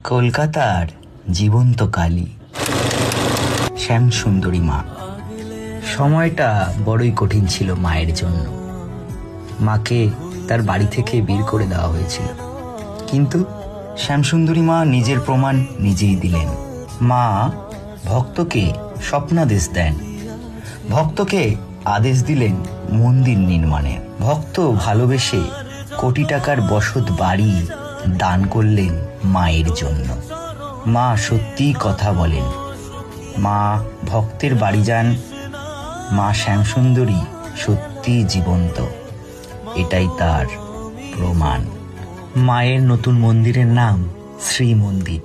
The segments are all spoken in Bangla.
কলকাতার জীবন্ত কালী শ্যামসুন্দরী মা। সময়টা বড়ই কঠিন ছিল মায়ের জন্য। মাকে তার বাড়ি থেকে বের করে দেওয়া হয়েছিল, কিন্তু শ্যামসুন্দরী মা নিজের প্রমাণ নিজেই দিলেন। মা ভক্তকে স্বপ্নাদেশ দেন, ভক্তকে আদেশ দিলেন মন্দির নির্মাণের। ভক্ত ভালোবেসে কোটি টাকার বসত বাড়ি দান করলেন মায়ের জন্য। মা সত্যিই কথা বলেন, মা ভক্তের বাড়ি যান। মা শ্যামসুন্দরী সত্যি জীবন্ত, এটাই তার প্রমাণ। মায়ের নতুন মন্দিরের নাম শ্রী মন্দির।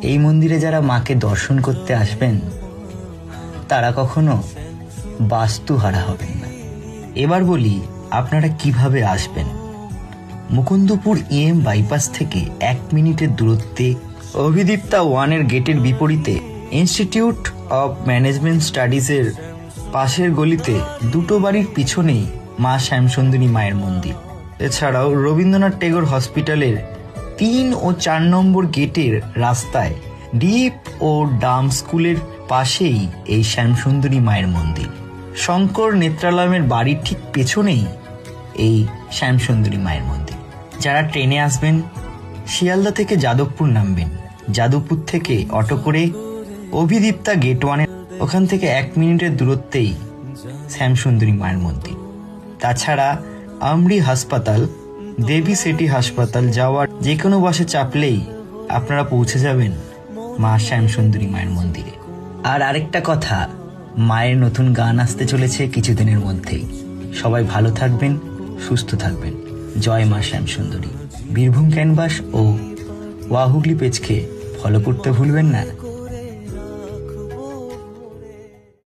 এই মন্দিরে যারা মাকে দর্শন করতে আসবেন তারা কখনো বাস্তুহারা হবেন না। এবার বলি আপনারা কিভাবে আসবেন। মুকুন্দপুর বাইপাস থেকে 1 মিনিটের দূরত্বে অভিদীপ্তা 1-এর গেটের বিপরীতে ইনস্টিটিউট অব ম্যানেজমেন্ট স্টাডিজের পাশের গলিতে দুটো বাড়ির পিছনেই মা শ্যামসুন্দরী মায়ের মন্দির। এছাড়াও রবীন্দ্রনাথ টেগোর হসপিটালের 3 ও 4 নম্বর গেটের রাস্তায় ডিপ ও ডাম স্কুলের পাশেই এই শ্যামসুন্দরী মায়ের মন্দির। শঙ্কর নেত্রালয়ের বাড়ির ঠিক পেছনেই এই শ্যামসুন্দরী মায়ের মন্দির। যারা ট্রেনে আসবেন শিয়ালদা থেকে যাদবপুর নামবেন, যাদবপুর থেকে অটো করে অভিদীপ্তা গেট 1-এর ওখান থেকে 1 মিনিটের দূরত্বেই শ্যামসুন্দরী মায়ের মন্দির। তাছাড়া আমরি হাসপাতাল, দেবী সেটি হাসপাতাল যাওয়ার যে কোনো বাসে চাপলেই আপনারা পৌঁছে যাবেন মা শ্যামসুন্দরী মায়ের মন্দিরে। আর আরেকটা কথা, মায়ের নতুন গান আসতে চলেছে কিছুদিনের মধ্যেই। সবাই ভালো থাকবেন, সুস্থ থাকবেন। জয় মা শ্যামসুন্দরী। বীরভূম ক্যানভাস ও ওয়াহুগলি পেজকে ফলো করতে ভুলবেন না।